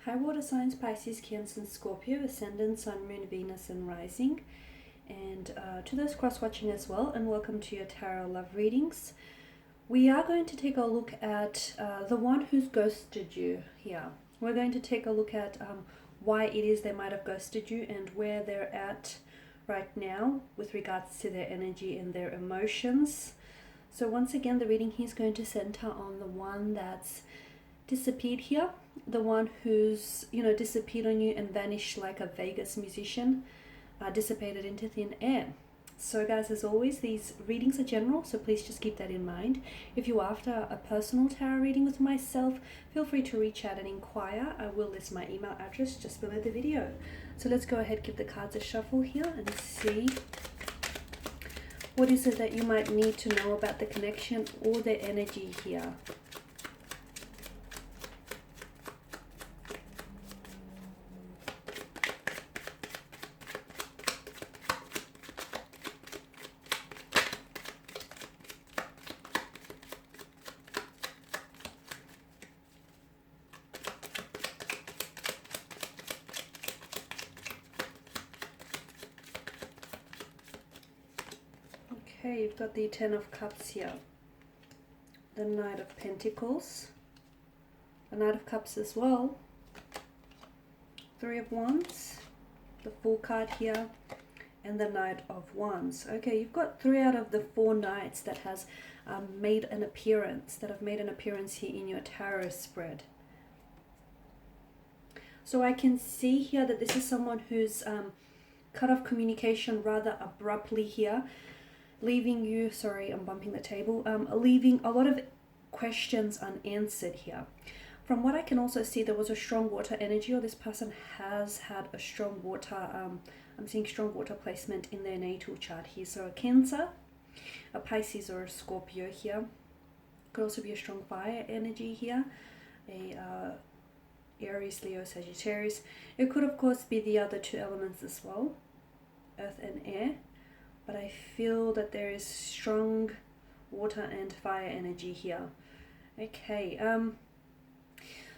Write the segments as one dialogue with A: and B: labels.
A: High water signs: Pisces, Cancer, and Scorpio, ascendant, sun, moon, Venus, and rising. And to those cross-watching as well, and welcome to your tarot love readings. We are going to take a look at the one who's ghosted you here. We're going to take a look at why it is they might have ghosted you and where they're at right now with regards to their energy and their emotions. So once again, the reading here is going to center on the one that's disappeared here, the one who's disappeared on you and vanished like a Vegas musician, dissipated into thin air. So guys, as always, these readings are general, so please just keep that in mind. If you're after a personal tarot reading with myself, feel free to reach out and inquire. I will list my email address just below the video. So let's go ahead, give the cards a shuffle here and see what is it that you might need to know about the connection or the energy here. Okay, you've got the Ten of Cups here, the Knight of Pentacles, the Knight of Cups as well, Three of Wands, the Fool card here, and the Knight of Wands. Okay, you've got 3 out of the 4 knights that has made an appearance, here in your tarot spread. So I can see here that this is someone who's cut off communication rather abruptly here, leaving you, sorry, I'm bumping the table, leaving a lot of questions unanswered here. From what I can also see, there was a strong water energy, or this person has had a strong water, I'm seeing strong water placement in their natal chart here. So a Cancer, a Pisces, or a Scorpio here. Could also be a strong fire energy here, a Aries, Leo, Sagittarius. It could of course be the other 2 elements as well, earth and air. But I feel that there is strong water and fire energy here. Okay,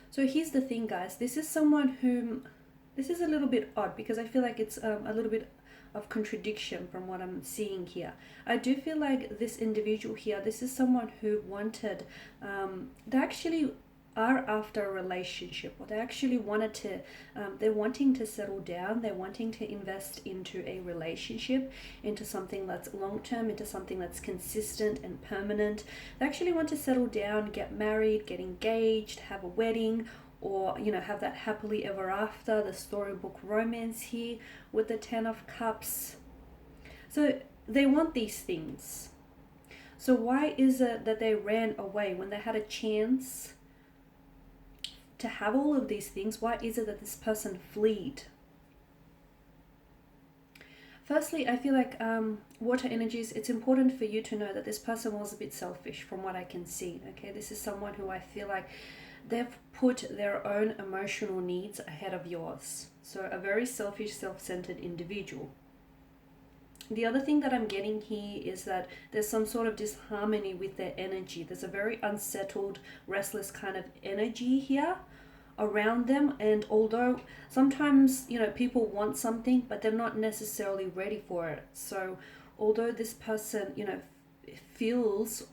A: so here's the thing, guys. This is someone whom, this is a little bit odd because I feel like it's a little bit of contradiction from what I'm seeing here. I do feel like this individual here, this is someone who wanted, they actually are after a relationship, or they actually wanted to, they're wanting to settle down, they're wanting to invest into a relationship, into something that's long-term, into something that's consistent and permanent. They actually want to settle down, get married, get engaged, have a wedding, or have that happily ever after, the storybook romance here with the Ten of Cups. So they want these things. So why is it that they ran away when they had a chance to have all of these things? Why is it that this person fled? Firstly, I feel like water energies, it's important for you to know that this person was a bit selfish from what I can see. Okay, this is someone who I feel like they've put their own emotional needs ahead of yours. So a very selfish, self-centered individual. The other thing that I'm getting here is that there's some sort of disharmony with their energy. There's a very unsettled, restless kind of energy here around them. And although sometimes, people want something, but they're not necessarily ready for it. So although this person, feels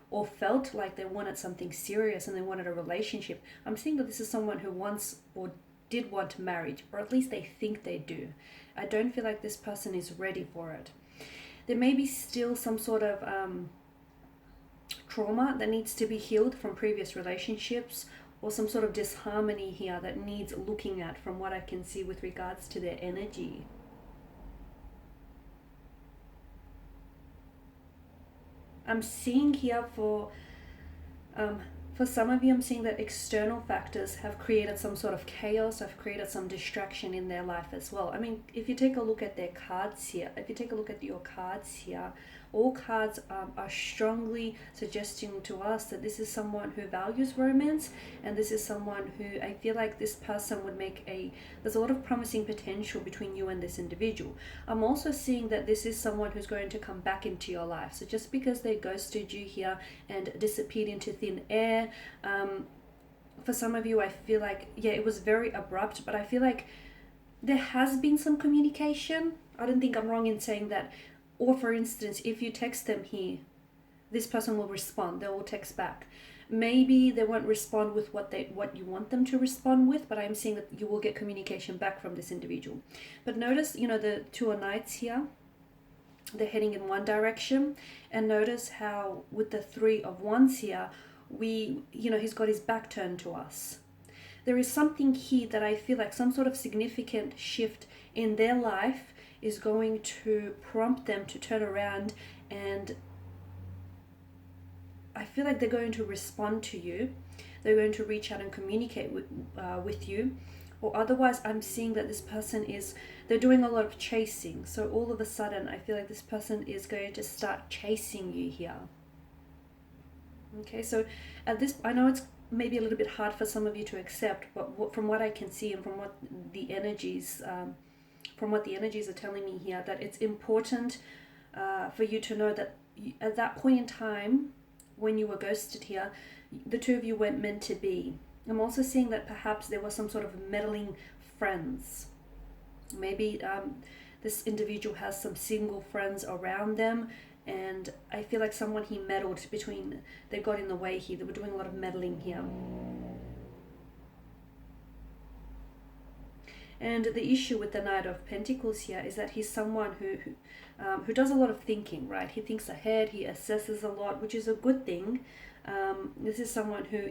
A: or felt like they wanted something serious and they wanted a relationship, I'm seeing that this is someone who wants or did want marriage, or at least they think they do. I don't feel like this person is ready for it. There may be still some sort of trauma that needs to be healed from previous relationships, or some sort of disharmony here that needs looking at from what I can see with regards to their energy. I'm seeing here for some of you, I'm seeing that external factors have created some sort of chaos, have created some distraction in their life as well. I mean, if you take a look at their cards here, if you take a look at your cards here, all cards are strongly suggesting to us that this is someone who values romance, and this is someone who I feel like this person would make there's a lot of promising potential between you and this individual. I'm also seeing that this is someone who's going to come back into your life. So just because they ghosted you here and disappeared into thin air, for some of you, I feel like, yeah, it was very abrupt, but I feel like there has been some communication. I don't think I'm wrong in saying that. Or for instance, if you text them here, this person will respond. They will text back. Maybe they won't respond with what you want them to respond with, but I'm seeing that you will get communication back from this individual. But notice, the Two of Knights here, they're heading in one direction, and notice how with the Three of Wands here, he's got his back turned to us. There is something here that I feel like some sort of significant shift in their life is going to prompt them to turn around, and I feel like they're going to respond to you. They're going to reach out and communicate with you. Or otherwise, I'm seeing that this person they're doing a lot of chasing. So all of a sudden, I feel like this person is going to start chasing you here. Okay, so at this, I know it's maybe a little bit hard for some of you to accept, but from what I can see and from what the energies are telling me here, that it's important for you to know that at that point in time, when you were ghosted here, the two of you weren't meant to be. I'm also seeing that perhaps there was some sort of meddling friends. Maybe this individual has some single friends around them, and I feel like someone he meddled between, they got in the way here. They were doing a lot of meddling here. And the issue with the Knight of Pentacles here is that he's someone who does a lot of thinking, right? He thinks ahead, he assesses a lot, which is a good thing. This is someone who,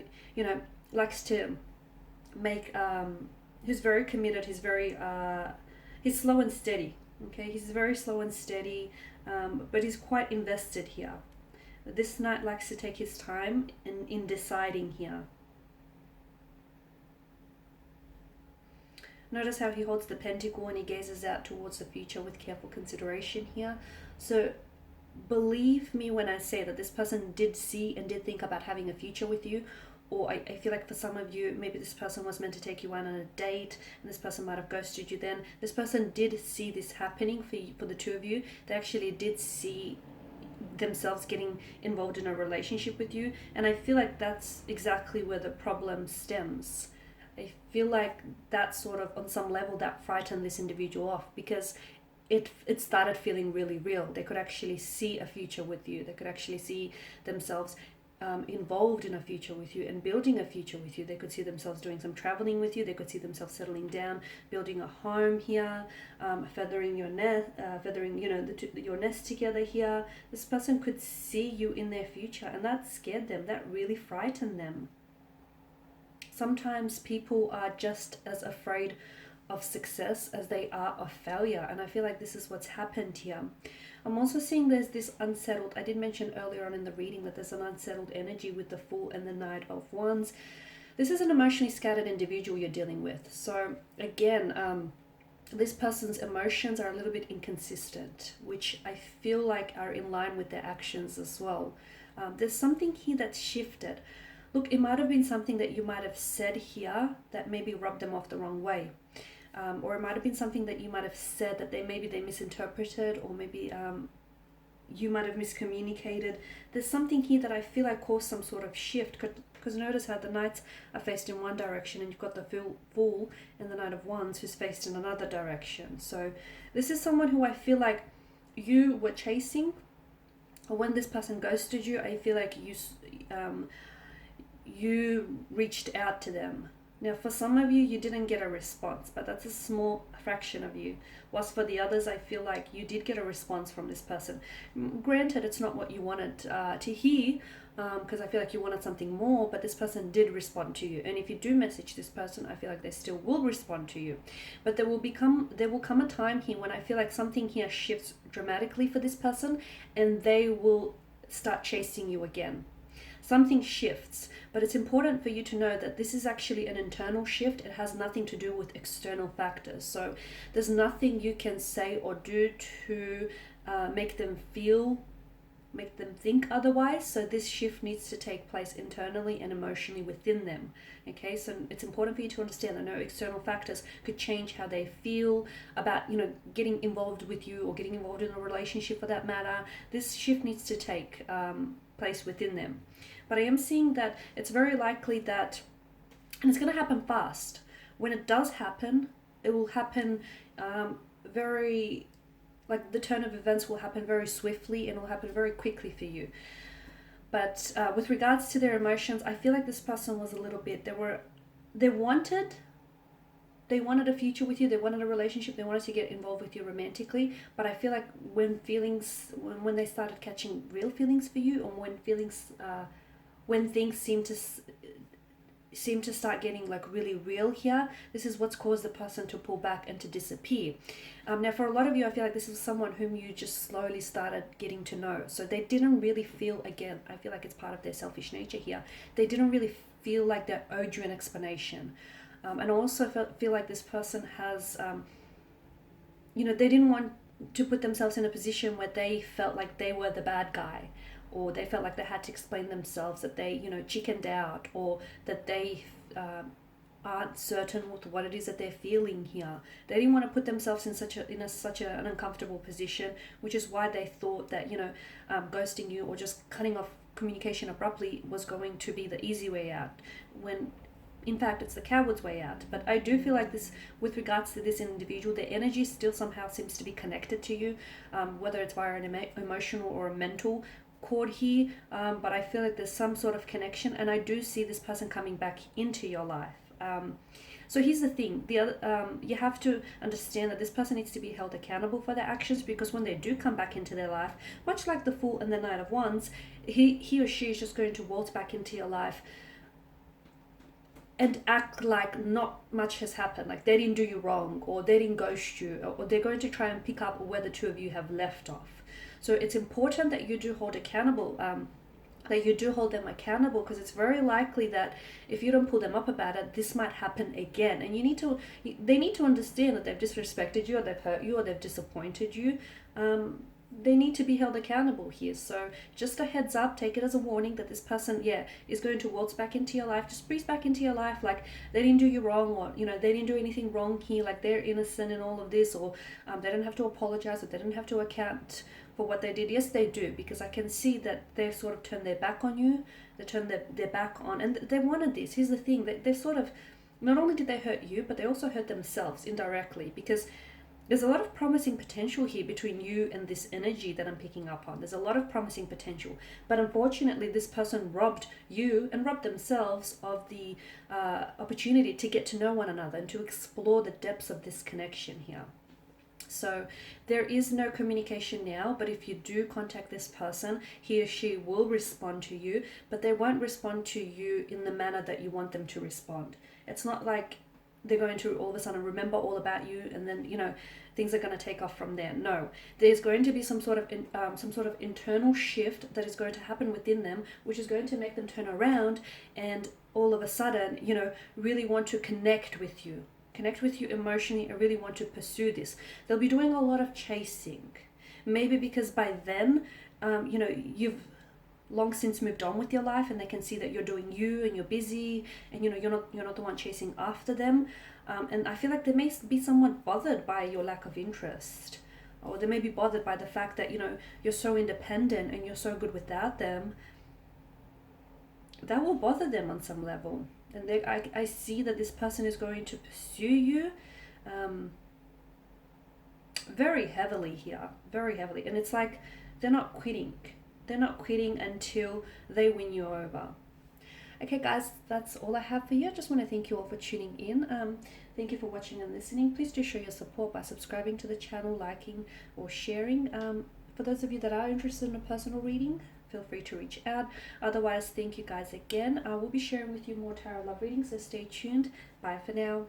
A: likes to make, who's very committed, he's slow and steady, okay? He's very slow and steady, but he's quite invested here. This Knight likes to take his time in deciding here. Notice how he holds the pentacle and he gazes out towards the future with careful consideration here. So believe me when I say that this person did see and did think about having a future with you. Or I feel like for some of you, maybe this person was meant to take you out on a date and this person might have ghosted you then. This person did see this happening for the two of you. They actually did see themselves getting involved in a relationship with you. And I feel like that's exactly where the problem stems. I feel like that sort of, on some level, that frightened this individual off, because it started feeling really real. They could actually see a future with you. They could actually see themselves involved in a future with you and building a future with you. They could see themselves doing some traveling with you. They could see themselves settling down, building a home here, feathering your nest, your nest together here. This person could see you in their future, and that scared them. That really frightened them. Sometimes people are just as afraid of success as they are of failure, and I feel like this is what's happened here. I'm also seeing there's this unsettled, I did mention earlier on in the reading that there's an unsettled energy with the Fool and the Knight of Wands. This is an emotionally scattered individual you're dealing with. So again, this person's emotions are a little bit inconsistent, which I feel like are in line with their actions as well. There's something here that's shifted. Look, it might have been something that you might have said here that maybe rubbed them off the wrong way. Or it might have been something that you might have said that they misinterpreted, or maybe you might have miscommunicated. There's something here that I feel like caused some sort of shift, because notice how the Knights are faced in one direction and you've got the Fool and the Knight of Wands who's faced in another direction. So this is someone who I feel like you were chasing, or when this person ghosted you, I feel like you reached out to them. Now, for some of you, you didn't get a response, but that's a small fraction of you. Whilst for the others, I feel like you did get a response from this person. Granted, it's not what you wanted to hear, because I feel like you wanted something more, but this person did respond to you. And if you do message this person, I feel like they still will respond to you. But there will come a time here when I feel like something here shifts dramatically for this person, and they will start chasing you again. Something shifts, but it's important for you to know that this is actually an internal shift. It has nothing to do with external factors. So there's nothing you can say or do to make them think otherwise. So this shift needs to take place internally and emotionally within them. Okay, so it's important for you to understand that no external factors could change how they feel about, getting involved with you or getting involved in a relationship for that matter. This shift needs to take place within them. But I am seeing that it's very likely that And it's going to happen fast. When it does happen, it will happen very, like the turn of events will happen very swiftly and it will happen very quickly for you. But with regards to their emotions, I feel like this person was a little bit, they wanted a future with you, they wanted a relationship, they wanted to get involved with you romantically, but I feel like when they started catching real feelings for you, or when things seem to start getting like really real here, this is what's caused the person to pull back and to disappear. Now for a lot of you, I feel like this is someone whom you just slowly started getting to know, so they didn't really feel, again, I feel like it's part of their selfish nature here, they didn't really feel like they owed you an explanation. And I also feel like this person has, they didn't want to put themselves in a position where they felt like they were the bad guy, or they felt like they had to explain themselves, that they, chickened out, or that they aren't certain with what it is that they're feeling here. They didn't want to put themselves in such an uncomfortable position, which is why they thought that, ghosting you or just cutting off communication abruptly was going to be the easy way out, when in fact it's the coward's way out. But I do feel like this, with regards to this individual, their energy still somehow seems to be connected to you, whether it's via an emotional or a mental cord here, but I feel like there's some sort of connection, and I do see this person coming back into your life. So here's the thing, you have to understand that this person needs to be held accountable for their actions, because when they do come back into their life, much like the Fool and the Knight of Wands, he or she is just going to waltz back into your life and act like not much has happened, like they didn't do you wrong, or they didn't ghost you, or they're going to try and pick up where the two of you have left off. So it's important that you do hold accountable, that you do hold them accountable, because it's very likely that if you don't pull them up about it, this might happen again. And they need to understand that they've disrespected you, or they've hurt you, or they've disappointed you. They need to be held accountable here. So just a heads up, take it as a warning that this person, is going to waltz back into your life, just breeze back into your life like they didn't do you wrong, or, they didn't do anything wrong here, like they're innocent in all of this, or they don't have to apologize, or they don't have to account for what they did. Yes, they do, because I can see that they've sort of turned their back on you, they turned their back on, and they wanted this. Here's the thing, they've sort of, not only did they hurt you, but they also hurt themselves indirectly, because there's a lot of promising potential here between you and this energy that I'm picking up on. There's a lot of promising potential. But unfortunately, this person robbed you and robbed themselves of the opportunity to get to know one another and to explore the depths of this connection here. So there is no communication now, but if you do contact this person, he or she will respond to you, but they won't respond to you in the manner that you want them to respond. It's not like they're going to all of a sudden remember all about you and then, things are going to take off from there. No, there's going to be some sort of internal shift that is going to happen within them, which is going to make them turn around and all of a sudden, really want to connect with you emotionally. I really want to pursue this. They'll be doing a lot of chasing, maybe because by then, you've long since moved on with your life, and they can see that you're doing you and you're busy, and you're not the one chasing after them. And I feel like they may be somewhat bothered by your lack of interest, or they may be bothered by the fact that you're so independent and you're so good without them. That will bother them on some level. And I see that this person is going to pursue you very heavily here, very heavily. And it's like they're not quitting. They're not quitting until they win you over. Okay, guys, that's all I have for you. I just want to thank you all for tuning in. Thank you for watching and listening. Please do show your support by subscribing to the channel, liking or sharing. For those of you that are interested in a personal reading, feel free to reach out. Otherwise, thank you guys again. I will be sharing with you more tarot love readings, so stay tuned. Bye for now.